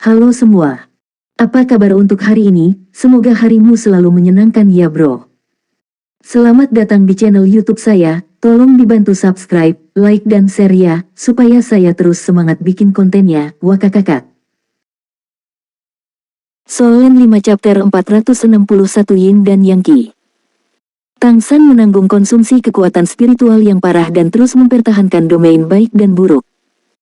Halo semua. Apa kabar untuk hari ini? Semoga harimu selalu menyenangkan ya bro. Selamat datang di channel YouTube saya. Tolong dibantu subscribe, like dan share ya, supaya saya terus semangat bikin kontennya. Wakakakak. Solen 5 chapter 461 Yin dan Yang Qi. Tang San menanggung konsumsi kekuatan spiritual yang parah dan terus mempertahankan domain baik dan buruk.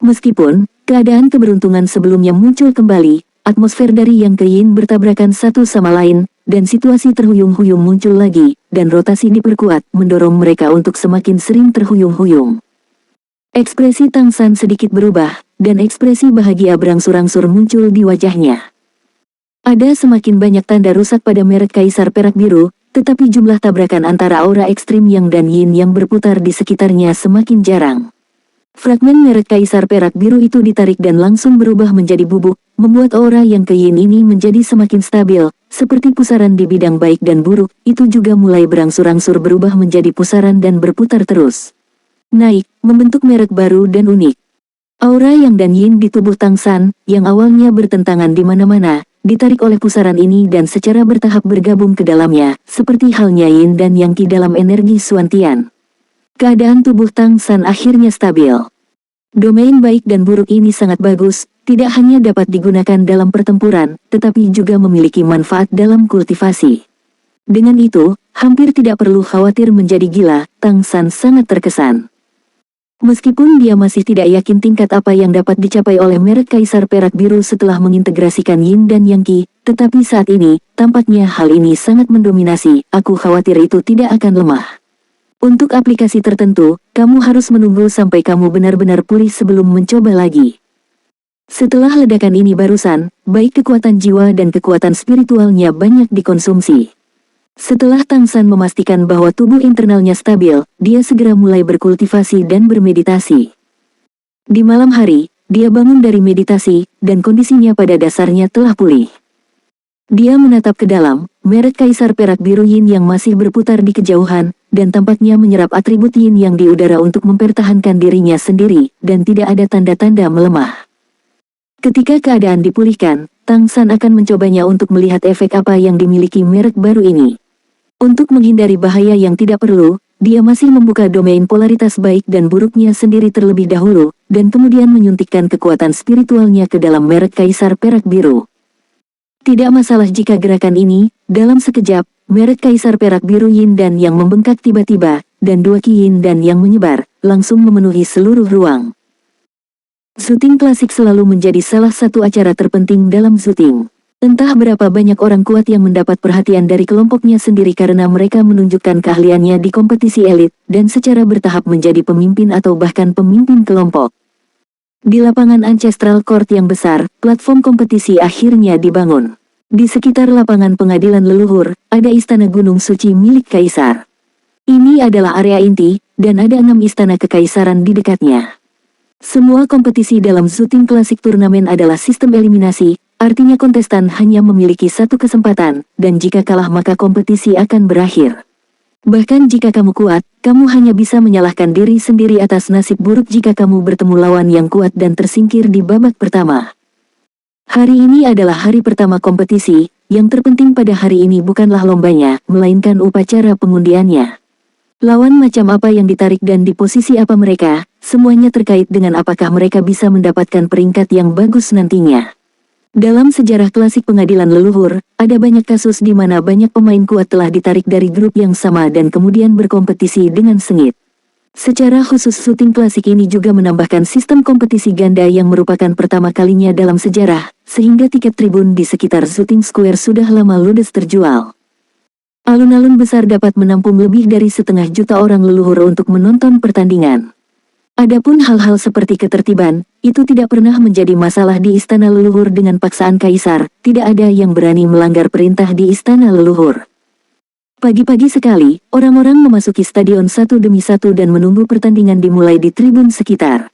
Meskipun keadaan keberuntungan sebelumnya muncul kembali, atmosfer dari Yang ke Yin bertabrakan satu sama lain, dan situasi terhuyung-huyung muncul lagi, dan rotasi diperkuat, mendorong mereka untuk semakin sering terhuyung-huyung. Ekspresi Tang San sedikit berubah, dan ekspresi bahagia berangsur-angsur muncul di wajahnya. Ada semakin banyak tanda rusak pada merek Kaisar Perak Biru, tetapi jumlah tabrakan antara aura ekstrim Yang dan Yin yang berputar di sekitarnya semakin jarang. Fragmen merek Kaisar Perak Biru itu ditarik dan langsung berubah menjadi bubuk, membuat aura Yang ke Yin ini menjadi semakin stabil, seperti pusaran di bidang baik dan buruk, itu juga mulai berangsur-angsur berubah menjadi pusaran dan berputar terus. Naik, membentuk merek baru dan unik. Aura Yang dan Yin di tubuh Tang San, yang awalnya bertentangan di mana-mana, ditarik oleh pusaran ini dan secara bertahap bergabung ke dalamnya, seperti halnya Yin dan Yang Qi dalam energi Suantian. Keadaan tubuh Tang San akhirnya stabil. Domain baik dan buruk ini sangat bagus, tidak hanya dapat digunakan dalam pertempuran, tetapi juga memiliki manfaat dalam kultivasi. Dengan itu, hampir tidak perlu khawatir menjadi gila, Tang San sangat terkesan. Meskipun dia masih tidak yakin tingkat apa yang dapat dicapai oleh merek Kaisar Perak Biru setelah mengintegrasikan Yin dan Yang Qi, tetapi saat ini, tampaknya hal ini sangat mendominasi, aku khawatir itu tidak akan lemah. Untuk aplikasi tertentu, kamu harus menunggu sampai kamu benar-benar pulih sebelum mencoba lagi. Setelah ledakan ini barusan, baik kekuatan jiwa dan kekuatan spiritualnya banyak dikonsumsi. Setelah Tang San memastikan bahwa tubuh internalnya stabil, dia segera mulai berkultivasi dan bermeditasi. Di malam hari, dia bangun dari meditasi, dan kondisinya pada dasarnya telah pulih. Dia menatap ke dalam, merek Kaisar Perak Biru Yin yang masih berputar di kejauhan, dan tampaknya menyerap atribut Yin yang di udara untuk mempertahankan dirinya sendiri, dan tidak ada tanda-tanda melemah. Ketika keadaan dipulihkan, Tang San akan mencobanya untuk melihat efek apa yang dimiliki merek baru ini. Untuk menghindari bahaya yang tidak perlu, dia masih membuka domain polaritas baik dan buruknya sendiri terlebih dahulu, dan kemudian menyuntikkan kekuatan spiritualnya ke dalam merek Kaisar Perak Biru. Tidak masalah jika gerakan ini, dalam sekejap, merek Kaisar Perak Biru Yin dan Yang membengkak tiba-tiba, dan dua Qi Yin dan Yang menyebar, langsung memenuhi seluruh ruang. Syuting klasik selalu menjadi salah satu acara terpenting dalam syuting. Entah berapa banyak orang kuat yang mendapat perhatian dari kelompoknya sendiri karena mereka menunjukkan keahliannya di kompetisi elit, dan secara bertahap menjadi pemimpin atau bahkan pemimpin kelompok. Di lapangan Ancestral Court yang besar, platform kompetisi akhirnya dibangun. Di sekitar lapangan pengadilan leluhur, ada istana Gunung Suci milik Kaisar. Ini adalah area inti, dan ada 6 istana kekaisaran di dekatnya. Semua kompetisi dalam syuting klasik turnamen adalah sistem eliminasi, artinya kontestan hanya memiliki satu kesempatan, dan jika kalah maka kompetisi akan berakhir. Bahkan jika kamu kuat, kamu hanya bisa menyalahkan diri sendiri atas nasib buruk jika kamu bertemu lawan yang kuat dan tersingkir di babak pertama. Hari ini adalah hari pertama kompetisi, yang terpenting pada hari ini bukanlah lombanya, melainkan upacara pengundiannya. Lawan macam apa yang ditarik dan di posisi apa mereka, semuanya terkait dengan apakah mereka bisa mendapatkan peringkat yang bagus nantinya. Dalam sejarah klasik pengadilan leluhur, ada banyak kasus di mana banyak pemain kuat telah ditarik dari grup yang sama dan kemudian berkompetisi dengan sengit. Secara khusus syuting klasik ini juga menambahkan sistem kompetisi ganda yang merupakan pertama kalinya dalam sejarah, sehingga tiket tribun di sekitar syuting square sudah lama ludes terjual. Alun-alun besar dapat menampung lebih dari 1,5 juta orang leluhur untuk menonton pertandingan. Adapun hal-hal seperti ketertiban, itu tidak pernah menjadi masalah di istana leluhur dengan paksaan kaisar, tidak ada yang berani melanggar perintah di istana leluhur. Pagi-pagi sekali, orang-orang memasuki stadion satu demi satu dan menunggu pertandingan dimulai di tribun sekitar.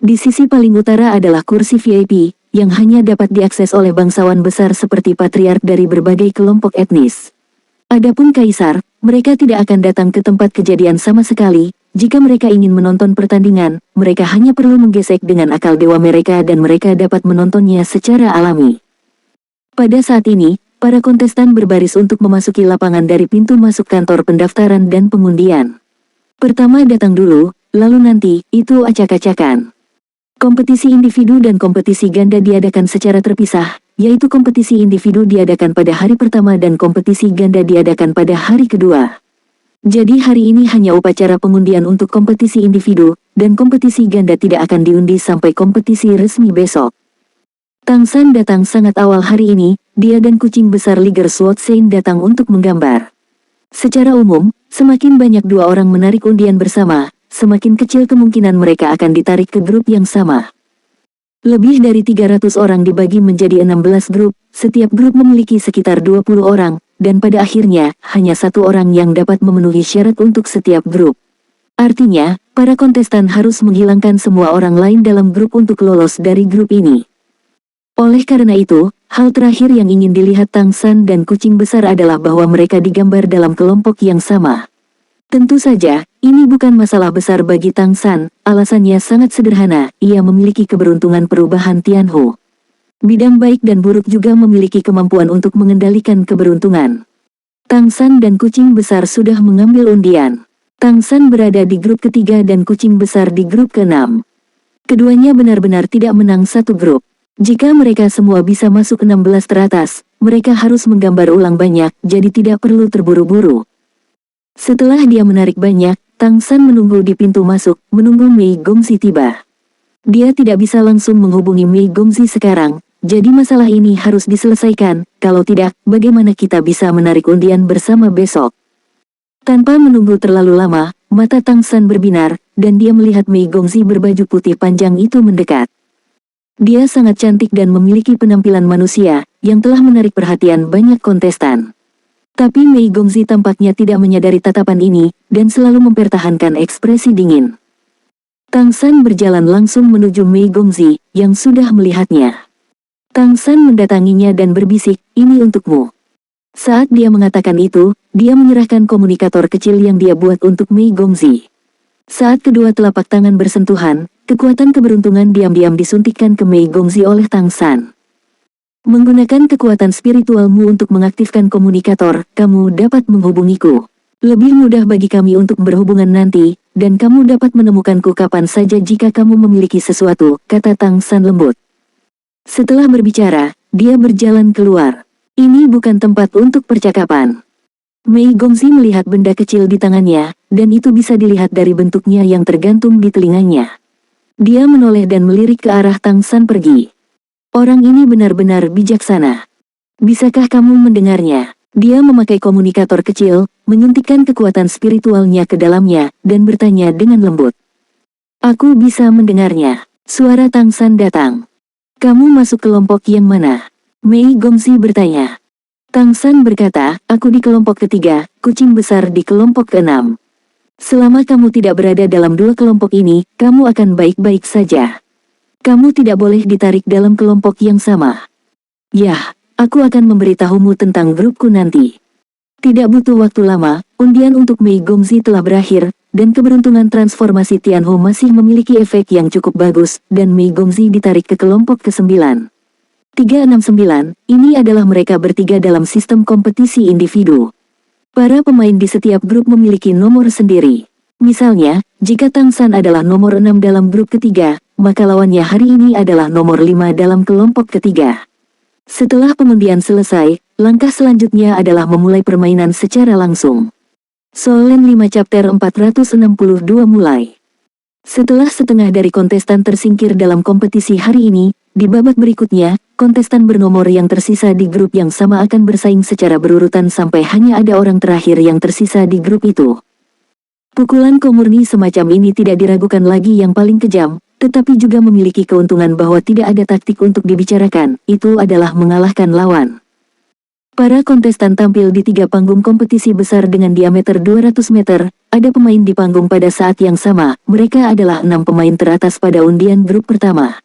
Di sisi paling utara adalah kursi VIP, yang hanya dapat diakses oleh bangsawan besar seperti patriark dari berbagai kelompok etnis. Adapun kaisar, mereka tidak akan datang ke tempat kejadian sama sekali, jika mereka ingin menonton pertandingan, mereka hanya perlu menggesek dengan akal dewa mereka dan mereka dapat menontonnya secara alami. Pada saat ini, para kontestan berbaris untuk memasuki lapangan dari pintu masuk kantor pendaftaran dan pengundian. Pertama datang dulu, lalu nanti, itu acak-acakan. Kompetisi individu dan kompetisi ganda diadakan secara terpisah, yaitu kompetisi individu diadakan pada hari pertama dan kompetisi ganda diadakan pada hari kedua. Jadi hari ini hanya upacara pengundian untuk kompetisi individu, dan kompetisi ganda tidak akan diundi sampai kompetisi resmi besok. Tang San datang sangat awal hari ini, dia dan kucing besar Liger Sword Sein datang untuk menggambar. Secara umum, semakin banyak dua orang menarik undian bersama, semakin kecil kemungkinan mereka akan ditarik ke grup yang sama. Lebih dari 300 orang dibagi menjadi 16 grup, setiap grup memiliki sekitar 20 orang, dan pada akhirnya, hanya satu orang yang dapat memenuhi syarat untuk setiap grup. Artinya, para kontestan harus menghilangkan semua orang lain dalam grup untuk lolos dari grup ini. Oleh karena itu, hal terakhir yang ingin dilihat Tang San dan kucing besar adalah bahwa mereka digambar dalam kelompok yang sama. Tentu saja, ini bukan masalah besar bagi Tang San, alasannya sangat sederhana, ia memiliki keberuntungan perubahan Tianhu. Bidang baik dan buruk juga memiliki kemampuan untuk mengendalikan keberuntungan. Tang San dan kucing besar sudah mengambil undian. Tang San berada di grup ketiga dan kucing besar di grup ke-6. Keduanya benar-benar tidak menang satu grup. Jika mereka semua bisa masuk 16 teratas, mereka harus menggambar ulang banyak, jadi tidak perlu terburu-buru. Setelah dia menarik banyak, Tang San menunggu di pintu masuk, menunggu Mei Gongzi tiba. Dia tidak bisa langsung menghubungi Mei Gongzi sekarang, jadi masalah ini harus diselesaikan, kalau tidak, bagaimana kita bisa menarik undian bersama besok? Tanpa menunggu terlalu lama, mata Tang San berbinar, dan dia melihat Mei Gongzi berbaju putih panjang itu mendekat. Dia sangat cantik dan memiliki penampilan manusia, yang telah menarik perhatian banyak kontestan. Tapi Mei Gongzi tampaknya tidak menyadari tatapan ini, dan selalu mempertahankan ekspresi dingin. Tang San berjalan langsung menuju Mei Gongzi, yang sudah melihatnya. Tang San mendatanginya dan berbisik, "Ini untukmu." Saat dia mengatakan itu, dia menyerahkan komunikator kecil yang dia buat untuk Mei Gongzi. Saat kedua telapak tangan bersentuhan, kekuatan keberuntungan diam-diam disuntikkan ke Mei Gongzi oleh Tang San. Menggunakan kekuatan spiritualmu untuk mengaktifkan komunikator, kamu dapat menghubungiku. Lebih mudah bagi kami untuk berhubungan nanti, dan kamu dapat menemukanku kapan saja jika kamu memiliki sesuatu, kata Tang San lembut. Setelah berbicara, dia berjalan keluar. Ini bukan tempat untuk percakapan. Mei Gongzi melihat benda kecil di tangannya, dan itu bisa dilihat dari bentuknya yang tergantung di telinganya. Dia menoleh dan melirik ke arah Tang San pergi. Orang ini benar-benar bijaksana. Bisakah kamu mendengarnya? Dia memakai komunikator kecil, menyuntikkan kekuatan spiritualnya ke dalamnya, dan bertanya dengan lembut. Aku bisa mendengarnya. Suara Tang San datang. Kamu masuk kelompok yang mana? Mei Gongzi bertanya. Tang San berkata, aku di kelompok ketiga, kucing besar di kelompok ke-6. Selama kamu tidak berada dalam dua kelompok ini, kamu akan baik-baik saja. Kamu tidak boleh ditarik dalam kelompok yang sama. Yah, aku akan memberitahumu tentang grupku nanti. Tidak butuh waktu lama, undian untuk Mei Gongzi telah berakhir, dan keberuntungan transformasi Tianhu masih memiliki efek yang cukup bagus, dan Mei Gongzi ditarik ke kelompok ke-9. 369, ini adalah mereka bertiga dalam sistem kompetisi individu. Para pemain di setiap grup memiliki nomor sendiri. Misalnya, jika Tang San adalah nomor 6 dalam grup ketiga, maka lawannya hari ini adalah nomor 5 dalam kelompok ketiga. Setelah pengundian selesai, langkah selanjutnya adalah memulai permainan secara langsung. Solen 5 chapter 462 mulai. Setelah setengah dari kontestan tersingkir dalam kompetisi hari ini, di babak berikutnya, kontestan bernomor yang tersisa di grup yang sama akan bersaing secara berurutan sampai hanya ada orang terakhir yang tersisa di grup itu. Pukulan komurni semacam ini tidak diragukan lagi yang paling kejam, tetapi juga memiliki keuntungan bahwa tidak ada taktik untuk dibicarakan, itu adalah mengalahkan lawan. Para kontestan tampil di 3 panggung kompetisi besar dengan diameter 200 meter, ada pemain di panggung pada saat yang sama, mereka adalah 6 pemain teratas pada undian grup pertama.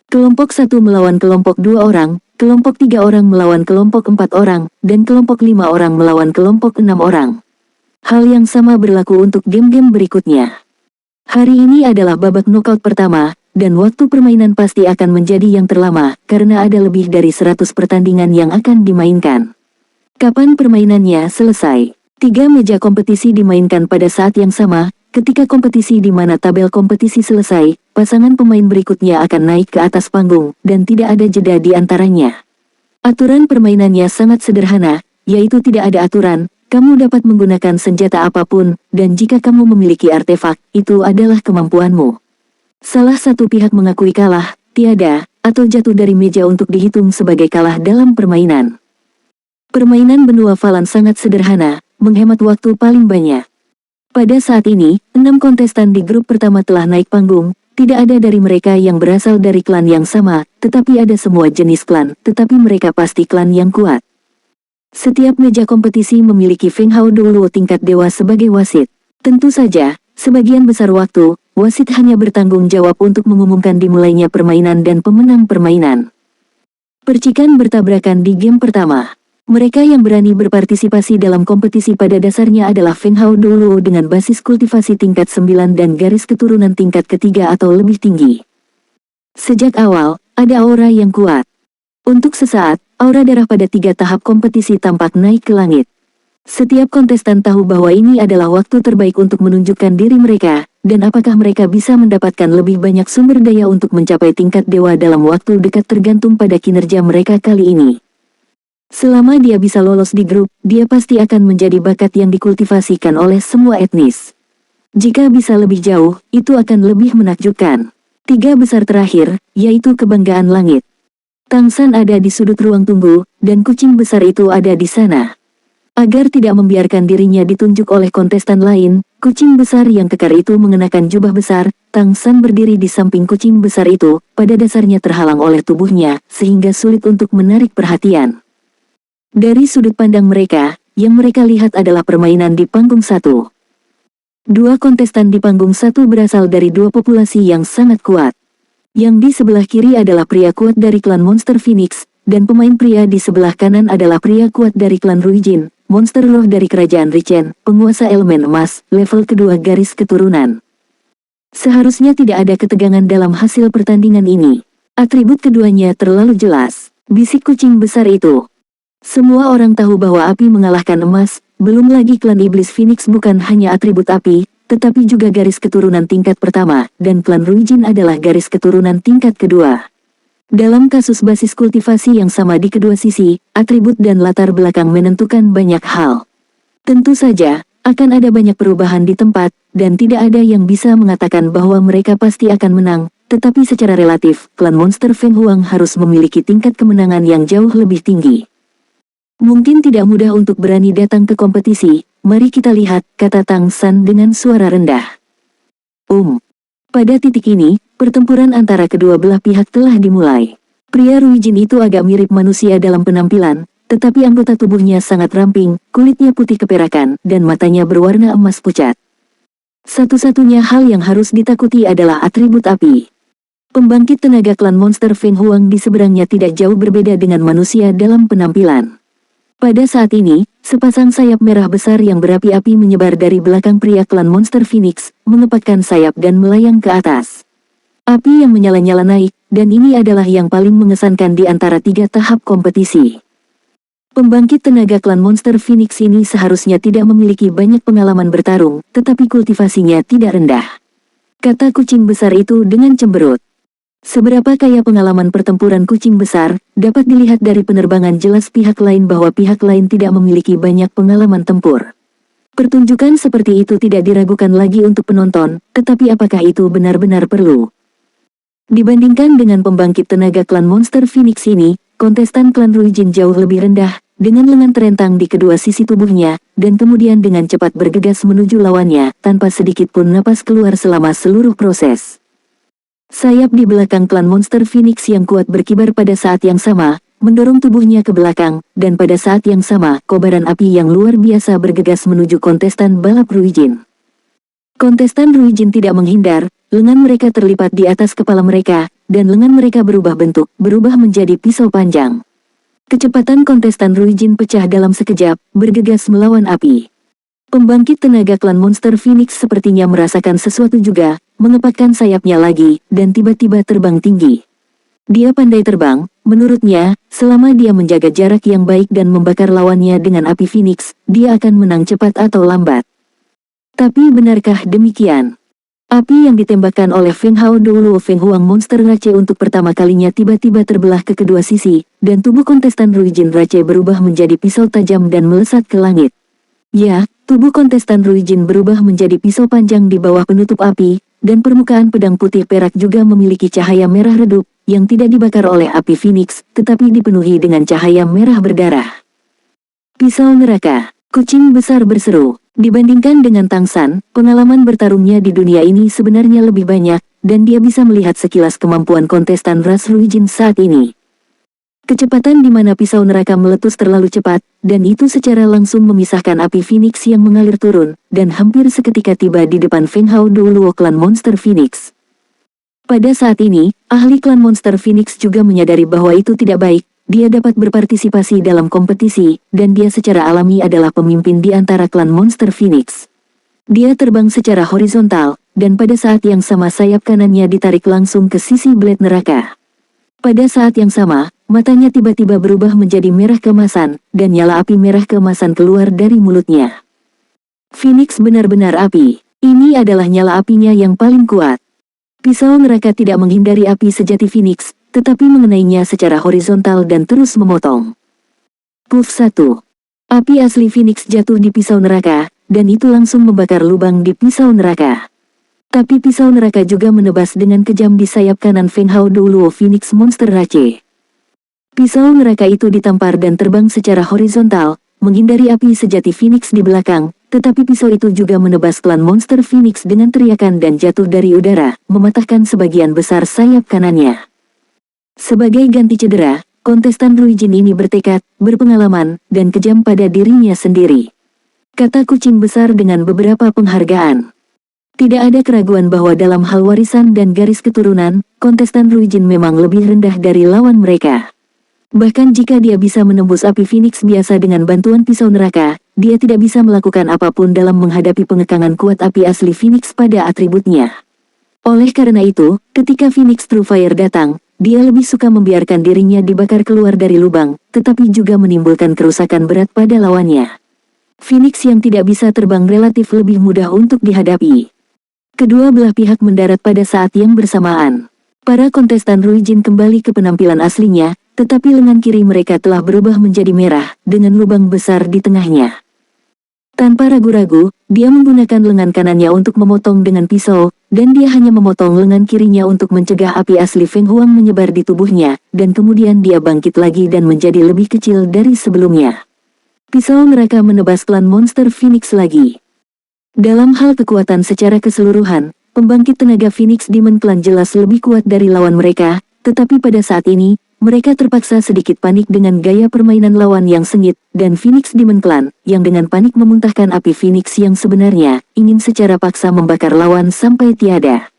Kelompok 1 melawan kelompok 2 orang, kelompok 3 orang melawan kelompok 4 orang, dan kelompok 5 orang melawan kelompok 6 orang. Hal yang sama berlaku untuk game-game berikutnya. Hari ini adalah babak knockout pertama, dan waktu permainan pasti akan menjadi yang terlama, karena ada lebih dari 100 pertandingan yang akan dimainkan. Kapan permainannya selesai? 3 meja kompetisi dimainkan pada saat yang sama, ketika kompetisi di mana tabel kompetisi selesai, pasangan pemain berikutnya akan naik ke atas panggung, dan tidak ada jeda di antaranya. Aturan permainannya sangat sederhana, yaitu tidak ada aturan. Kamu dapat menggunakan senjata apapun, dan jika kamu memiliki artefak, itu adalah kemampuanmu. Salah satu pihak mengakui kalah, tiada, atau jatuh dari meja untuk dihitung sebagai kalah dalam permainan. Permainan benua Falan sangat sederhana, menghemat waktu paling banyak. Pada saat ini, 6 kontestan di grup pertama telah naik panggung. Tidak ada dari mereka yang berasal dari klan yang sama, tetapi ada semua jenis klan, tetapi mereka pasti klan yang kuat. Setiap meja kompetisi memiliki Feng Hao Duoluo tingkat dewa sebagai wasit. Tentu saja, sebagian besar waktu, wasit hanya bertanggung jawab untuk mengumumkan dimulainya permainan dan pemenang permainan. Percikan bertabrakan di game pertama. Mereka yang berani berpartisipasi dalam kompetisi pada dasarnya adalah Feng Hao Duoluo dengan basis kultivasi tingkat 9 dan garis keturunan tingkat ketiga atau lebih tinggi. Sejak awal, ada aura yang kuat. Untuk sesaat, aura darah pada 3 tahap kompetisi tampak naik ke langit. Setiap kontestan tahu bahwa ini adalah waktu terbaik untuk menunjukkan diri mereka, dan apakah mereka bisa mendapatkan lebih banyak sumber daya untuk mencapai tingkat dewa dalam waktu dekat tergantung pada kinerja mereka kali ini. Selama dia bisa lolos di grup, dia pasti akan menjadi bakat yang dikultivasikan oleh semua etnis. Jika bisa lebih jauh, itu akan lebih menakjubkan. 3 besar terakhir, yaitu kebanggaan langit. Tang San ada di sudut ruang tunggu, dan kucing besar itu ada di sana. Agar tidak membiarkan dirinya ditunjuk oleh kontestan lain, kucing besar yang kekar itu mengenakan jubah besar. Tang San berdiri di samping kucing besar itu, pada dasarnya terhalang oleh tubuhnya, sehingga sulit untuk menarik perhatian. Dari sudut pandang mereka, yang mereka lihat adalah permainan di panggung 1. 2 kontestan di panggung 1 berasal dari 2 populasi yang sangat kuat. Yang di sebelah kiri adalah pria kuat dari klan Monster Phoenix, dan pemain pria di sebelah kanan adalah pria kuat dari klan Ruijin, monster roh dari kerajaan Richen, penguasa elemen emas, level kedua garis keturunan. Seharusnya tidak ada ketegangan dalam hasil pertandingan ini. Atribut keduanya terlalu jelas, bisik kucing besar itu. Semua orang tahu bahwa api mengalahkan emas, belum lagi klan iblis Phoenix bukan hanya atribut api, tetapi juga garis keturunan tingkat pertama, dan klan Ruijin adalah garis keturunan tingkat kedua. Dalam kasus basis kultivasi yang sama di kedua sisi, atribut dan latar belakang menentukan banyak hal. Tentu saja, akan ada banyak perubahan di tempat, dan tidak ada yang bisa mengatakan bahwa mereka pasti akan menang, tetapi secara relatif, klan monster Feng Huang harus memiliki tingkat kemenangan yang jauh lebih tinggi. Mungkin tidak mudah untuk berani datang ke kompetisi, mari kita lihat, kata Tang San dengan suara rendah. Pada titik ini, pertempuran antara kedua belah pihak telah dimulai. Pria Ruijin itu agak mirip manusia dalam penampilan, tetapi anggota tubuhnya sangat ramping, kulitnya putih keperakan, dan matanya berwarna emas pucat. Satu-satunya hal yang harus ditakuti adalah atribut api. Pembangkit tenaga klan monster Feng Huang di seberangnya tidak jauh berbeda dengan manusia dalam penampilan. Pada saat ini, sepasang sayap merah besar yang berapi-api menyebar dari belakang pria klan Monster Phoenix, mengepakkan sayap dan melayang ke atas. Api yang menyala-nyala naik, dan ini adalah yang paling mengesankan di antara 3 tahap kompetisi. Pembangkit tenaga klan Monster Phoenix ini seharusnya tidak memiliki banyak pengalaman bertarung, tetapi kultivasinya tidak rendah. Kata kucing besar itu dengan cemberut. Seberapa kaya pengalaman pertempuran kucing besar, dapat dilihat dari penerbangan jelas pihak lain bahwa pihak lain tidak memiliki banyak pengalaman tempur. Pertunjukan seperti itu tidak diragukan lagi untuk penonton, tetapi apakah itu benar-benar perlu? Dibandingkan dengan pembangkit tenaga klan Monster Phoenix ini, kontestan klan Ruijin jauh lebih rendah, dengan lengan terentang di kedua sisi tubuhnya, dan kemudian dengan cepat bergegas menuju lawannya, tanpa sedikit pun napas keluar selama seluruh proses. Sayap di belakang klan Monster Phoenix yang kuat berkibar pada saat yang sama, mendorong tubuhnya ke belakang, dan pada saat yang sama, kobaran api yang luar biasa bergegas menuju kontestan balap Ruijin. Kontestan Ruijin tidak menghindar, lengan mereka terlipat di atas kepala mereka, dan lengan mereka berubah bentuk, berubah menjadi pisau panjang. Kecepatan kontestan Ruijin pecah dalam sekejap, bergegas melawan api. Pembangkit tenaga klan monster Phoenix sepertinya merasakan sesuatu juga, mengepakkan sayapnya lagi, dan tiba-tiba terbang tinggi. Dia pandai terbang, menurutnya, selama dia menjaga jarak yang baik dan membakar lawannya dengan api Phoenix, dia akan menang cepat atau lambat. Tapi benarkah demikian? Api yang ditembakkan oleh Feng Hao Douluo Feng Huang monster Rache untuk pertama kalinya tiba-tiba terbelah ke kedua sisi, dan tubuh kontestan Ruijin Rache berubah menjadi pisau tajam dan melesat ke langit. Ya, tubuh kontestan Ruijin berubah menjadi pisau panjang di bawah penutup api, dan permukaan pedang putih perak juga memiliki cahaya merah redup, yang tidak dibakar oleh api Phoenix, tetapi dipenuhi dengan cahaya merah berdarah. Pisau neraka, kucing besar berseru. Dibandingkan dengan Tangsan, pengalaman bertarungnya di dunia ini sebenarnya lebih banyak, dan dia bisa melihat sekilas kemampuan kontestan ras Ruijin saat ini. Kecepatan di mana pisau neraka meletus terlalu cepat, dan itu secara langsung memisahkan api Phoenix yang mengalir turun, dan hampir seketika tiba di depan Feng Hao Douluo klan monster Phoenix. Pada saat ini, ahli klan monster Phoenix juga menyadari bahwa itu tidak baik. Dia dapat berpartisipasi dalam kompetisi, dan dia secara alami adalah pemimpin di antara klan monster Phoenix. Dia terbang secara horizontal, dan pada saat yang sama sayap kanannya ditarik langsung ke sisi blade neraka. Pada saat yang sama, matanya tiba-tiba berubah menjadi merah keemasan, dan nyala api merah keemasan keluar dari mulutnya. Phoenix benar-benar api. Ini adalah nyala apinya yang paling kuat. Pisau neraka tidak menghindari api sejati Phoenix, tetapi mengenainya secara horizontal dan terus memotong. Puff 1. Api asli Phoenix jatuh di pisau neraka, dan itu langsung membakar lubang di pisau neraka. Tapi pisau neraka juga menebas dengan kejam di sayap kanan Feng Hao Douluo Phoenix monster Rache. Pisau neraka itu ditampar dan terbang secara horizontal, menghindari api sejati Phoenix di belakang, tetapi pisau itu juga menebas klan monster Phoenix dengan teriakan dan jatuh dari udara, mematahkan sebagian besar sayap kanannya. Sebagai ganti cedera, kontestan Ruijin ini bertekad, berpengalaman, dan kejam pada dirinya sendiri. Kata kucing besar dengan beberapa penghargaan. Tidak ada keraguan bahwa dalam hal warisan dan garis keturunan, kontestan Ruijin memang lebih rendah dari lawan mereka. Bahkan jika dia bisa menembus api Phoenix biasa dengan bantuan pisau neraka, dia tidak bisa melakukan apapun dalam menghadapi pengekangan kuat api asli Phoenix pada atributnya. Oleh karena itu, ketika Phoenix True Fire datang, dia lebih suka membiarkan dirinya dibakar keluar dari lubang, tetapi juga menimbulkan kerusakan berat pada lawannya. Phoenix yang tidak bisa terbang relatif lebih mudah untuk dihadapi. Kedua belah pihak mendarat pada saat yang bersamaan. Para kontestan Ruijin kembali ke penampilan aslinya, tetapi lengan kiri mereka telah berubah menjadi merah, dengan lubang besar di tengahnya. Tanpa ragu-ragu, dia menggunakan lengan kanannya untuk memotong dengan pisau, dan dia hanya memotong lengan kirinya untuk mencegah api asli Feng Huang menyebar di tubuhnya, dan kemudian dia bangkit lagi dan menjadi lebih kecil dari sebelumnya. Pisau neraka menebas klan monster Phoenix lagi. Dalam hal kekuatan secara keseluruhan, pembangkit tenaga Phoenix Demon Clan jelas lebih kuat dari lawan mereka, tetapi pada saat ini, mereka terpaksa sedikit panik dengan gaya permainan lawan yang sengit, dan Phoenix Demon Clan, yang dengan panik memuntahkan api Phoenix yang sebenarnya, ingin secara paksa membakar lawan sampai tiada.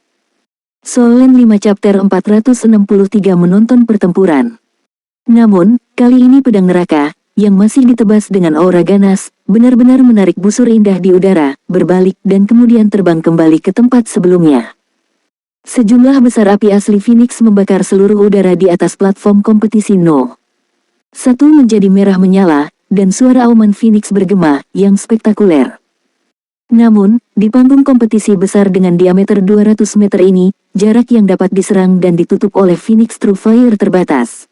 Soul Land 5 Chapter 463 menonton pertempuran. Namun, kali ini pedang neraka, yang masih ditebas dengan aura ganas, benar-benar menarik busur indah di udara, berbalik dan kemudian terbang kembali ke tempat sebelumnya. Sejumlah besar api asli Phoenix membakar seluruh udara di atas platform kompetisi No. 1 menjadi merah menyala, dan suara auman Phoenix bergema, yang spektakuler. Namun, di panggung kompetisi besar dengan diameter 200 meter ini, jarak yang dapat diserang dan ditutup oleh Phoenix True Fire terbatas.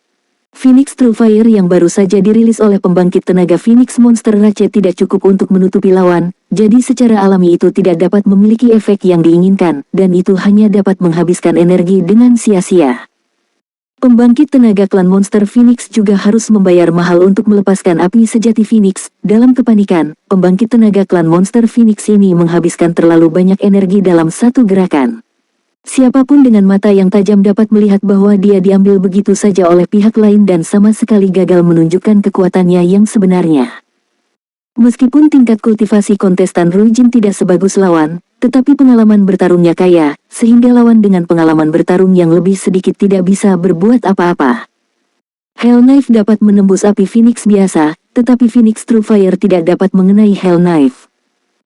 Phoenix True Fire yang baru saja dirilis oleh pembangkit tenaga Phoenix Monster Rache tidak cukup untuk menutupi lawan, jadi secara alami itu tidak dapat memiliki efek yang diinginkan, dan itu hanya dapat menghabiskan energi dengan sia-sia. Pembangkit tenaga klan Monster Phoenix juga harus membayar mahal untuk melepaskan api sejati Phoenix. Dalam kepanikan, pembangkit tenaga klan Monster Phoenix ini menghabiskan terlalu banyak energi dalam satu gerakan. Siapapun dengan mata yang tajam dapat melihat bahwa dia diambil begitu saja oleh pihak lain dan sama sekali gagal menunjukkan kekuatannya yang sebenarnya. Meskipun tingkat kultivasi kontestan Ruijin tidak sebagus lawan, tetapi pengalaman bertarungnya kaya, sehingga lawan dengan pengalaman bertarung yang lebih sedikit tidak bisa berbuat apa-apa. Hell Knife dapat menembus api Phoenix biasa, tetapi Phoenix True Fire tidak dapat mengenai Hell Knife.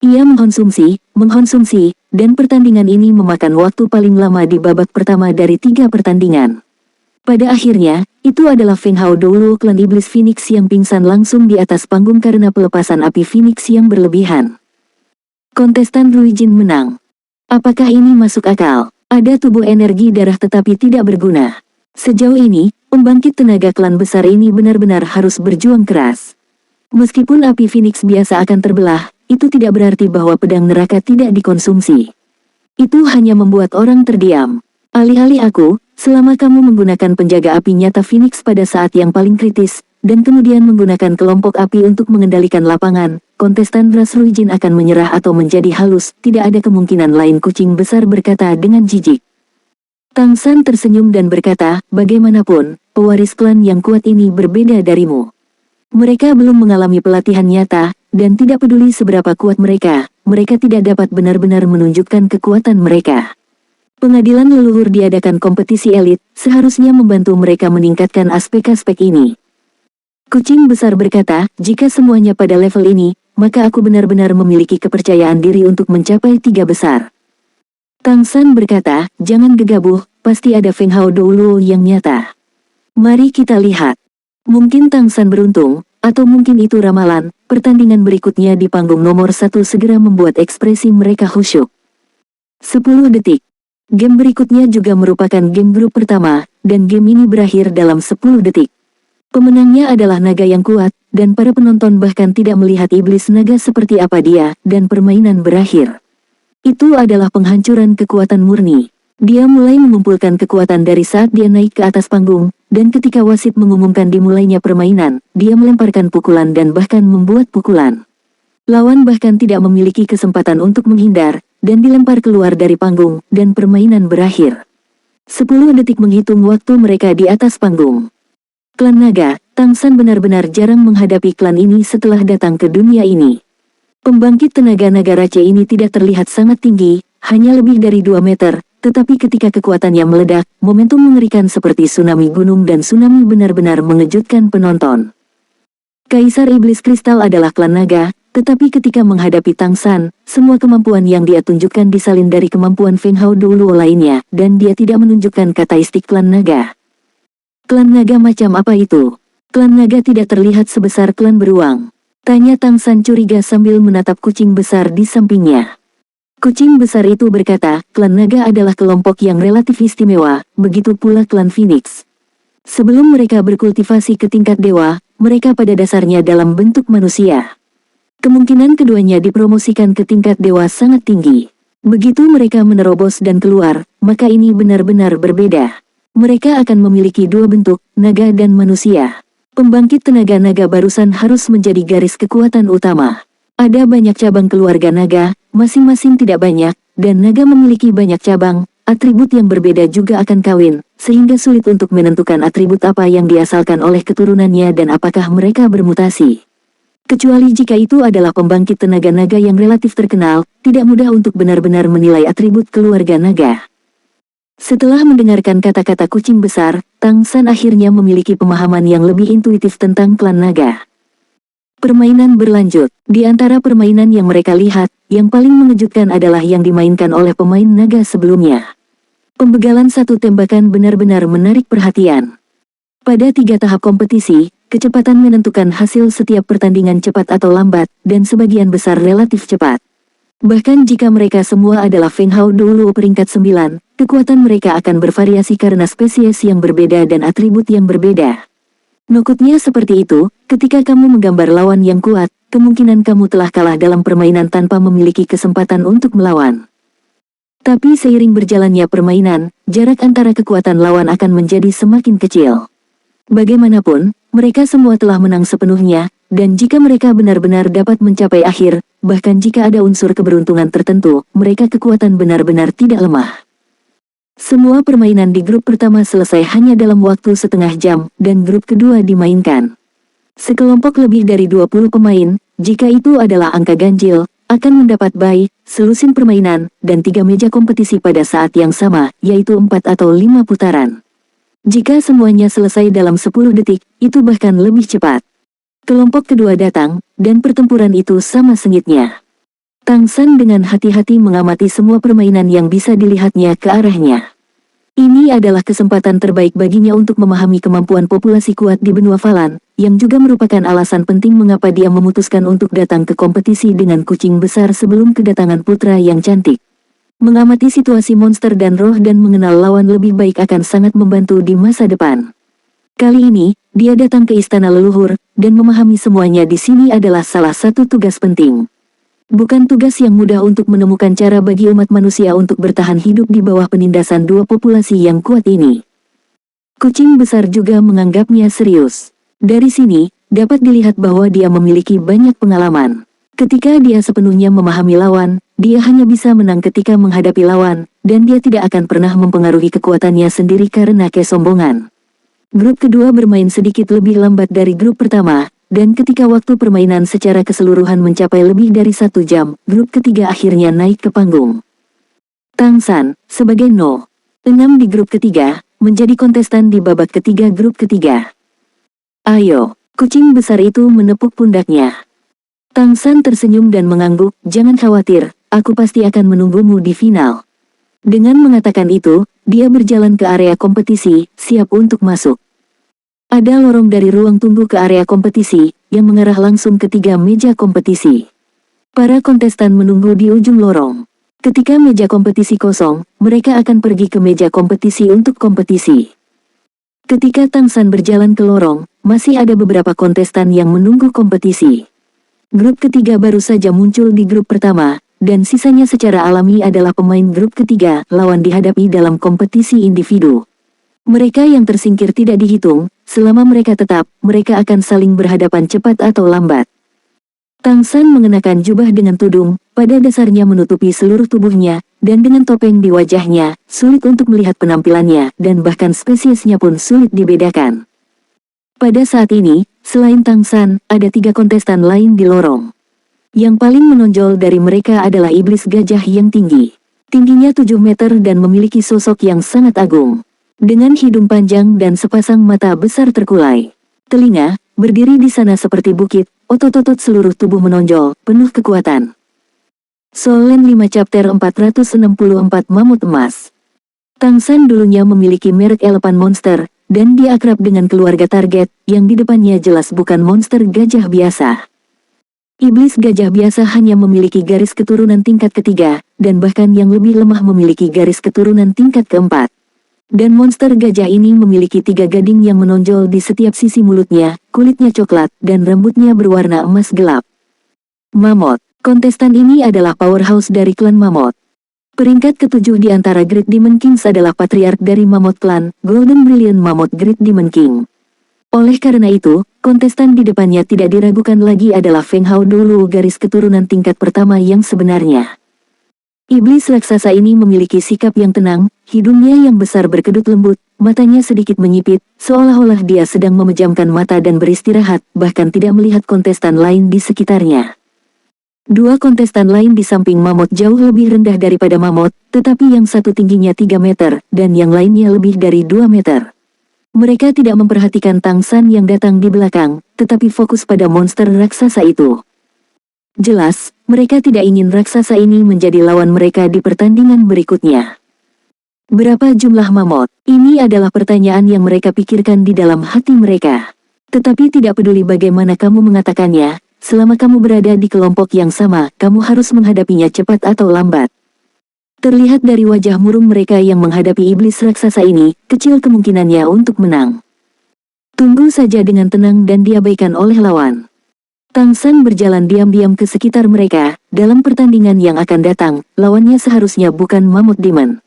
Ia mengkonsumsi, dan pertandingan ini memakan waktu paling lama di babak pertama dari 3 pertandingan. Pada akhirnya, itu adalah Feng Hao Douluo klan Iblis Phoenix yang pingsan langsung di atas panggung karena pelepasan api Phoenix yang berlebihan. Kontestan Ruijin menang. Apakah ini masuk akal? Ada tubuh energi darah tetapi tidak berguna. Sejauh ini, pembangkit tenaga klan besar ini benar-benar harus berjuang keras. Meskipun api Phoenix biasa akan terbelah, itu tidak berarti bahwa pedang neraka tidak dikonsumsi. Itu hanya membuat orang terdiam. Alih-alih aku, selama kamu menggunakan penjaga api nyata Phoenix pada saat yang paling kritis, dan kemudian menggunakan kelompok api untuk mengendalikan lapangan, kontestan Ras Ruijin akan menyerah atau menjadi halus, tidak ada kemungkinan lain, kucing besar berkata dengan jijik. Tang San tersenyum dan berkata, bagaimanapun, pewaris klan yang kuat ini berbeda darimu. Mereka belum mengalami pelatihan nyata, dan tidak peduli seberapa kuat mereka tidak dapat benar-benar menunjukkan kekuatan mereka. Pengadilan leluhur diadakan kompetisi elit, seharusnya membantu mereka meningkatkan aspek-aspek ini. Kucing besar berkata, jika semuanya pada level ini, maka aku benar-benar memiliki kepercayaan diri untuk mencapai 3 besar. Tang San berkata, jangan gegabah, pasti ada Feng Hao Douluo yang nyata. Mari kita lihat. Mungkin Tang San beruntung, atau mungkin itu ramalan. Pertandingan berikutnya di panggung nomor 1 segera membuat ekspresi mereka khusyuk. 10 detik. Game berikutnya juga merupakan game grup pertama, dan game ini berakhir dalam 10 detik. Pemenangnya adalah naga yang kuat, dan para penonton bahkan tidak melihat iblis naga seperti apa dia, dan permainan berakhir. Itu adalah penghancuran kekuatan murni. Dia mulai mengumpulkan kekuatan dari saat dia naik ke atas panggung, dan ketika wasit mengumumkan dimulainya permainan, dia melemparkan pukulan dan bahkan membuat pukulan. Lawan bahkan tidak memiliki kesempatan untuk menghindar, dan dilempar keluar dari panggung, dan permainan berakhir. 10 detik menghitung waktu mereka di atas panggung. Klan Naga, Tang San benar-benar jarang menghadapi klan ini setelah datang ke dunia ini. Pembangkit tenaga naga raja ini tidak terlihat sangat tinggi, hanya lebih dari 2 meter, tetapi ketika kekuatannya meledak, momentum mengerikan seperti tsunami gunung dan tsunami benar-benar mengejutkan penonton. Kaisar Iblis Kristal adalah klan naga, tetapi ketika menghadapi Tang San, semua kemampuan yang dia tunjukkan disalin dari kemampuan Feng Hao Douluo lainnya, dan dia tidak menunjukkan karakteristik klan naga. Klan naga macam apa itu? Klan naga tidak terlihat sebesar klan beruang. Tanya Tang San curiga sambil menatap kucing besar di sampingnya. Kucing besar itu berkata, klan naga adalah kelompok yang relatif istimewa, begitu pula klan Phoenix. Sebelum mereka berkultivasi ke tingkat dewa, mereka pada dasarnya dalam bentuk manusia. Kemungkinan keduanya dipromosikan ke tingkat dewa sangat tinggi. Begitu mereka menerobos dan keluar, maka ini benar-benar berbeda. Mereka akan memiliki 2 bentuk, naga dan manusia. Pembangkit tenaga naga barusan harus menjadi garis kekuatan utama. Ada banyak cabang keluarga naga, masing-masing tidak banyak, dan naga memiliki banyak cabang, atribut yang berbeda juga akan kawin, sehingga sulit untuk menentukan atribut apa yang diasalkan oleh keturunannya dan apakah mereka bermutasi. Kecuali jika itu adalah pembangkit tenaga naga yang relatif terkenal, tidak mudah untuk benar-benar menilai atribut keluarga naga. Setelah mendengarkan kata-kata kucing besar, Tang San akhirnya memiliki pemahaman yang lebih intuitif tentang klan naga. Permainan berlanjut. Di antara permainan yang mereka lihat, yang paling mengejutkan adalah yang dimainkan oleh pemain naga sebelumnya. Pembegalan satu tembakan benar-benar menarik perhatian. Pada 3 tahap kompetisi, kecepatan menentukan hasil setiap pertandingan cepat atau lambat, dan sebagian besar relatif cepat. Bahkan jika mereka semua adalah Feng Hao Douluo peringkat 9, kekuatan mereka akan bervariasi karena spesies yang berbeda dan atribut yang berbeda. Nukutnya seperti itu, ketika kamu menggambar lawan yang kuat, kemungkinan kamu telah kalah dalam permainan tanpa memiliki kesempatan untuk melawan. Tapi seiring berjalannya permainan, jarak antara kekuatan lawan akan menjadi semakin kecil. Bagaimanapun, mereka semua telah menang sepenuhnya, dan jika mereka benar-benar dapat mencapai akhir, bahkan jika ada unsur keberuntungan tertentu, mereka kekuatan benar-benar tidak lemah. Semua permainan di grup pertama selesai hanya dalam waktu setengah jam, dan grup kedua dimainkan. Sekelompok lebih dari 20 pemain, jika itu adalah angka ganjil, akan mendapat bye, selusin permainan, dan 3 meja kompetisi pada saat yang sama, yaitu 4 atau 5 putaran. Jika semuanya selesai dalam 10 detik, itu bahkan lebih cepat. Kelompok kedua datang, dan pertempuran itu sama sengitnya. Tang San dengan hati-hati mengamati semua permainan yang bisa dilihatnya ke arahnya. Ini adalah kesempatan terbaik baginya untuk memahami kemampuan populasi kuat di benua Falan, yang juga merupakan alasan penting mengapa dia memutuskan untuk datang ke kompetisi dengan kucing besar sebelum kedatangan putra yang cantik. Mengamati situasi monster dan roh dan mengenal lawan lebih baik akan sangat membantu di masa depan. Kali ini, dia datang ke istana leluhur, dan memahami semuanya di sini adalah salah satu tugas penting. Bukan tugas yang mudah untuk menemukan cara bagi umat manusia untuk bertahan hidup di bawah penindasan dua populasi yang kuat ini. Kucing besar juga menganggapnya serius. Dari sini, dapat dilihat bahwa dia memiliki banyak pengalaman. Ketika dia sepenuhnya memahami lawan, dia hanya bisa menang ketika menghadapi lawan, dan dia tidak akan pernah mempengaruhi kekuatannya sendiri karena kesombongan. Grup kedua bermain sedikit lebih lambat dari grup pertama, dan ketika waktu permainan secara keseluruhan mencapai lebih dari 1 jam, grup ketiga akhirnya naik ke panggung. Tang San, sebagai No. 6 di grup ketiga, menjadi kontestan di babak ketiga grup ketiga. Ayo, kucing besar itu menepuk pundaknya. Tang San tersenyum dan mengangguk, jangan khawatir, aku pasti akan menunggumu di final. Dengan mengatakan itu, dia berjalan ke area kompetisi, siap untuk masuk. Ada lorong dari ruang tunggu ke area kompetisi, yang mengarah langsung ke 3 meja kompetisi. Para kontestan menunggu di ujung lorong. Ketika meja kompetisi kosong, mereka akan pergi ke meja kompetisi untuk kompetisi. Ketika Tang San berjalan ke lorong, masih ada beberapa kontestan yang menunggu kompetisi. Grup ketiga baru saja muncul di grup pertama, dan sisanya secara alami adalah pemain grup ketiga, lawan dihadapi dalam kompetisi individu. Mereka yang tersingkir tidak dihitung, selama mereka tetap, mereka akan saling berhadapan cepat atau lambat. Tang San mengenakan jubah dengan tudung, pada dasarnya menutupi seluruh tubuhnya, dan dengan topeng di wajahnya, sulit untuk melihat penampilannya, dan bahkan spesiesnya pun sulit dibedakan. Pada saat ini, selain Tang San, ada 3 kontestan lain di lorong. Yang paling menonjol dari mereka adalah iblis gajah yang tinggi. Tingginya 7 meter dan memiliki sosok yang sangat agung. Dengan hidung panjang dan sepasang mata besar terkulai. Telinga, berdiri di sana seperti bukit, otot-otot seluruh tubuh menonjol, penuh kekuatan. Solen 5 Chapter 464 Mamut Emas. Tang San dulunya memiliki merek Elephant Monster, dan dia akrab dengan keluarga target, yang di depannya jelas bukan monster gajah biasa. Iblis gajah biasa hanya memiliki garis keturunan tingkat ketiga, dan bahkan yang lebih lemah memiliki garis keturunan tingkat keempat. Dan monster gajah ini memiliki 3 gading yang menonjol di setiap sisi mulutnya, kulitnya coklat, dan rambutnya berwarna emas gelap. Mammoth. Kontestan ini adalah powerhouse dari klan Mammoth. Peringkat ke-7 di antara Great Demon Kings adalah patriark dari Mammoth Clan, Golden Brilliant Mammoth Great Demon King. Oleh karena itu, kontestan di depannya tidak diragukan lagi adalah Feng Hao dulu garis keturunan tingkat pertama yang sebenarnya. Iblis raksasa ini memiliki sikap yang tenang, hidungnya yang besar berkedut lembut, matanya sedikit menyipit, seolah-olah dia sedang memejamkan mata dan beristirahat, bahkan tidak melihat kontestan lain di sekitarnya. 2 kontestan lain di samping Mammoth jauh lebih rendah daripada Mammoth, tetapi yang satu tingginya 3 meter, dan yang lainnya lebih dari 2 meter. Mereka tidak memperhatikan Tang San yang datang di belakang, tetapi fokus pada monster raksasa itu. Jelas, mereka tidak ingin raksasa ini menjadi lawan mereka di pertandingan berikutnya. Berapa jumlah Mammoth? Ini adalah pertanyaan yang mereka pikirkan di dalam hati mereka. Tetapi tidak peduli bagaimana kamu mengatakannya, selama kamu berada di kelompok yang sama, kamu harus menghadapinya cepat atau lambat. Terlihat dari wajah murung mereka yang menghadapi iblis raksasa ini, kecil kemungkinannya untuk menang. Tunggu saja dengan tenang dan diabaikan oleh lawan. Tang San berjalan diam-diam ke sekitar mereka, dalam pertandingan yang akan datang, lawannya seharusnya bukan Mammoth Demon.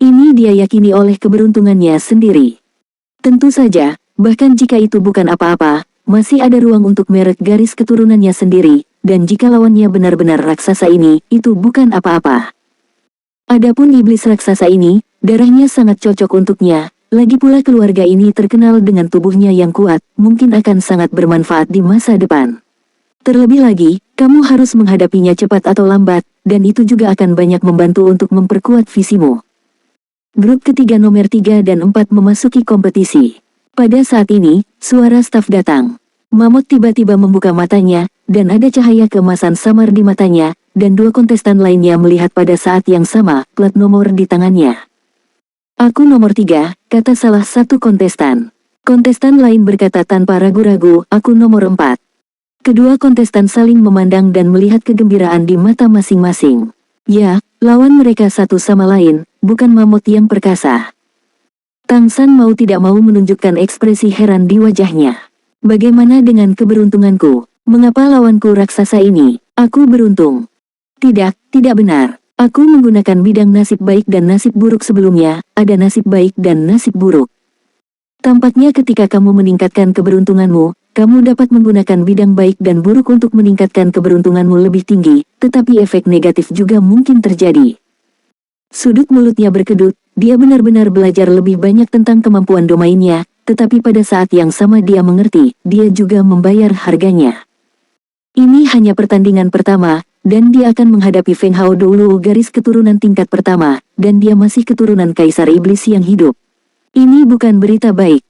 Ini dia yakini oleh keberuntungannya sendiri. Tentu saja, bahkan jika itu bukan apa-apa, masih ada ruang untuk merek garis keturunannya sendiri, dan jika lawannya benar-benar raksasa ini, itu bukan apa-apa. Adapun iblis raksasa ini, darahnya sangat cocok untuknya, lagi pula keluarga ini terkenal dengan tubuhnya yang kuat, mungkin akan sangat bermanfaat di masa depan. Terlebih lagi, kamu harus menghadapinya cepat atau lambat, dan itu juga akan banyak membantu untuk memperkuat visimu. Grup ketiga nomor 3 dan 4 memasuki kompetisi. Pada saat ini, suara staf datang. Mammoth tiba-tiba membuka matanya, dan ada cahaya keemasan samar di matanya, dan dua kontestan lainnya melihat pada saat yang sama plat nomor di tangannya. "Aku nomor 3, kata salah satu kontestan. Kontestan lain berkata tanpa ragu-ragu, "Aku nomor 4. Kedua kontestan saling memandang dan melihat kegembiraan di mata masing-masing. Ya, lawan mereka satu sama lain, bukan mamut yang perkasa. Tang San mau tidak mau menunjukkan ekspresi heran di wajahnya. "Bagaimana dengan keberuntunganku? Mengapa lawanku raksasa ini? Aku beruntung." "Tidak, tidak benar. Aku menggunakan bidang nasib baik dan nasib buruk sebelumnya, ada nasib baik dan nasib buruk. Tampaknya ketika kamu meningkatkan keberuntunganmu, kamu dapat menggunakan bidang baik dan buruk untuk meningkatkan keberuntunganmu lebih tinggi, tetapi efek negatif juga mungkin terjadi." Sudut mulutnya berkedut, dia benar-benar belajar lebih banyak tentang kemampuan domainnya, tetapi pada saat yang sama dia mengerti, dia juga membayar harganya. Ini hanya pertandingan pertama, dan dia akan menghadapi Feng Hao Douluo garis keturunan tingkat pertama, dan dia masih keturunan Kaisar Iblis yang hidup. Ini bukan berita baik.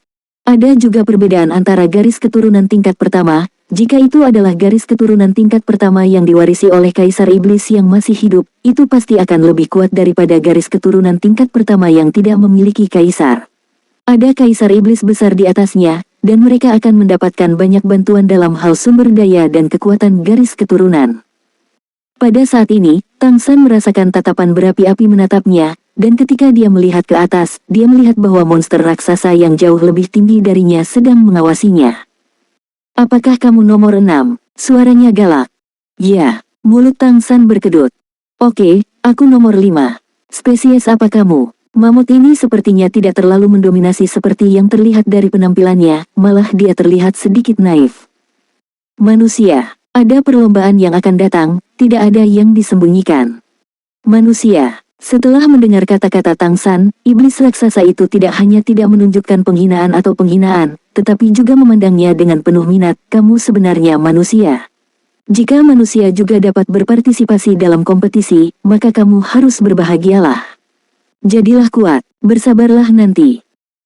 Ada juga perbedaan antara garis keturunan tingkat pertama, jika itu adalah garis keturunan tingkat pertama yang diwarisi oleh Kaisar Iblis yang masih hidup, itu pasti akan lebih kuat daripada garis keturunan tingkat pertama yang tidak memiliki kaisar. Ada Kaisar Iblis besar di atasnya, dan mereka akan mendapatkan banyak bantuan dalam hal sumber daya dan kekuatan garis keturunan. Pada saat ini, Tang San merasakan tatapan berapi-api menatapnya, dan ketika dia melihat ke atas, dia melihat bahwa monster raksasa yang jauh lebih tinggi darinya sedang mengawasinya. "Apakah kamu nomor 6? Suaranya galak. "Ya." Mulut Tang San berkedut. "Oke, aku nomor 5. Spesies apa kamu?" Mamut ini sepertinya tidak terlalu mendominasi seperti yang terlihat dari penampilannya, malah dia terlihat sedikit naif. "Manusia. Ada perlombaan yang akan datang, tidak ada yang disembunyikan." "Manusia." Setelah mendengar kata-kata Tang San, iblis raksasa itu tidak hanya tidak menunjukkan penghinaan atau penghinaan, tetapi juga memandangnya dengan penuh minat. "Kamu sebenarnya manusia. Jika manusia juga dapat berpartisipasi dalam kompetisi, maka kamu harus berbahagialah. Jadilah kuat, bersabarlah nanti."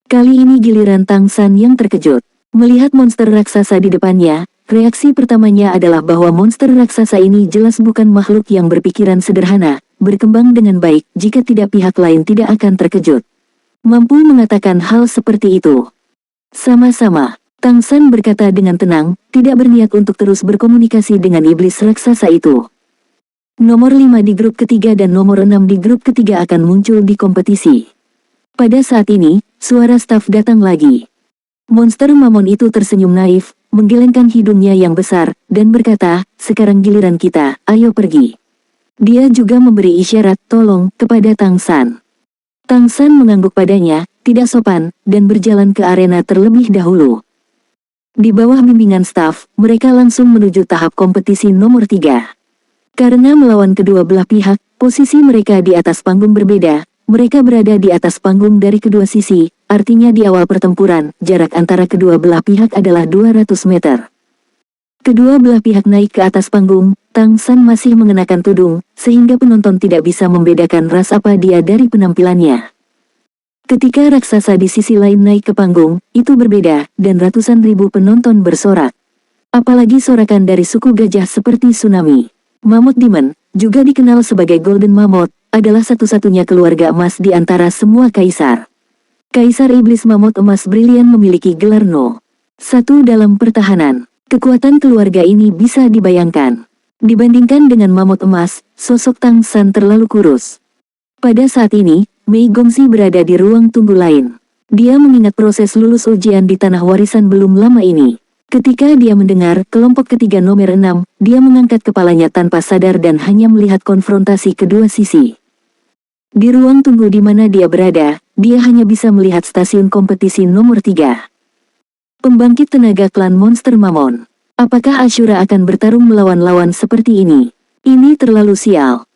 Kali ini giliran Tang San yang terkejut. Melihat monster raksasa di depannya, reaksi pertamanya adalah bahwa monster raksasa ini jelas bukan makhluk yang berpikiran sederhana, berkembang dengan baik, jika tidak pihak lain tidak akan terkejut. Mampu mengatakan hal seperti itu. "Sama-sama," Tang San berkata dengan tenang, tidak berniat untuk terus berkomunikasi dengan iblis raksasa itu. Nomor 5 di grup ketiga dan nomor 6 di grup ketiga akan muncul di kompetisi. Pada saat ini, suara staf datang lagi. Monster Mamon itu tersenyum naif, menggelengkan hidungnya yang besar, dan berkata, "Sekarang giliran kita, ayo pergi." Dia juga memberi isyarat "tolong" kepada Tang San. Tang San mengangguk padanya, tidak sopan, dan berjalan ke arena terlebih dahulu. Di bawah bimbingan staf, mereka langsung menuju tahap kompetisi nomor 3. Karena melawan kedua belah pihak, posisi mereka di atas panggung berbeda, mereka berada di atas panggung dari kedua sisi, artinya di awal pertempuran, jarak antara kedua belah pihak adalah 200 meter. Kedua belah pihak naik ke atas panggung, Tang San masih mengenakan tudung, sehingga penonton tidak bisa membedakan ras apa dia dari penampilannya. Ketika raksasa di sisi lain naik ke panggung, itu berbeda, dan ratusan ribu penonton bersorak. Apalagi sorakan dari suku gajah seperti tsunami. Mammoth Demon, juga dikenal sebagai Golden Mammoth, adalah satu-satunya keluarga emas di antara semua kaisar. Kaisar Iblis Mammoth Emas Brilian memiliki gelar No. 1 dalam pertahanan. Kekuatan keluarga ini bisa dibayangkan. Dibandingkan dengan Mammoth Emas, sosok Tang San terlalu kurus. Pada saat ini, Mei Gongxi berada di ruang tunggu lain. Dia mengingat proses lulus ujian di tanah warisan belum lama ini. Ketika dia mendengar kelompok ketiga nomor 6, dia mengangkat kepalanya tanpa sadar dan hanya melihat konfrontasi kedua sisi. Di ruang tunggu di mana dia berada, dia hanya bisa melihat stasiun kompetisi nomor 3. Pembangkit tenaga klan monster Mamon. Apakah Ashura akan bertarung melawan lawan seperti ini? Ini terlalu sial.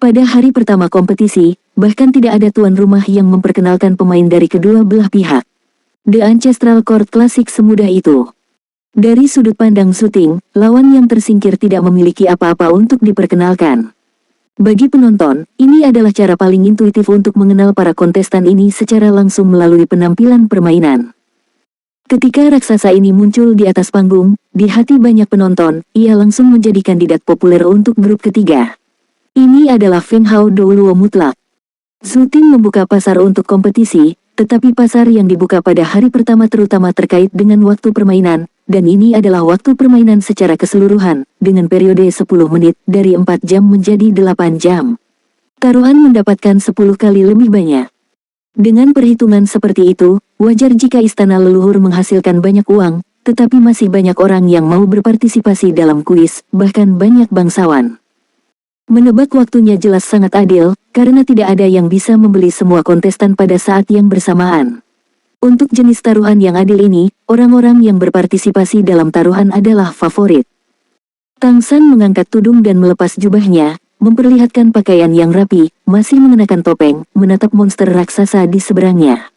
Pada hari pertama kompetisi, bahkan tidak ada tuan rumah yang memperkenalkan pemain dari kedua belah pihak. The Ancestral Court Classic semudah itu. Dari sudut pandang syuting, lawan yang tersingkir tidak memiliki apa-apa untuk diperkenalkan. Bagi penonton, ini adalah cara paling intuitif untuk mengenal para kontestan ini secara langsung melalui penampilan permainan. Ketika raksasa ini muncul di atas panggung, di hati banyak penonton, ia langsung menjadi kandidat populer untuk grup ketiga. Ini adalah Feng Hao Douluo mutlak. Zhu Ting membuka pasar untuk kompetisi, tetapi pasar yang dibuka pada hari pertama terutama terkait dengan waktu permainan, dan ini adalah waktu permainan secara keseluruhan, dengan periode 10 menit dari 4 jam menjadi 8 jam. Taruhan mendapatkan 10 kali lebih banyak. Dengan perhitungan seperti itu, wajar jika istana leluhur menghasilkan banyak uang, tetapi masih banyak orang yang mau berpartisipasi dalam kuis, bahkan banyak bangsawan. Menebak waktunya jelas sangat adil, karena tidak ada yang bisa membeli semua kontestan pada saat yang bersamaan. Untuk jenis taruhan yang adil ini, orang-orang yang berpartisipasi dalam taruhan adalah favorit. Tang San mengangkat tudung dan melepas jubahnya, memperlihatkan pakaian yang rapi, masih mengenakan topeng, menatap monster raksasa di seberangnya.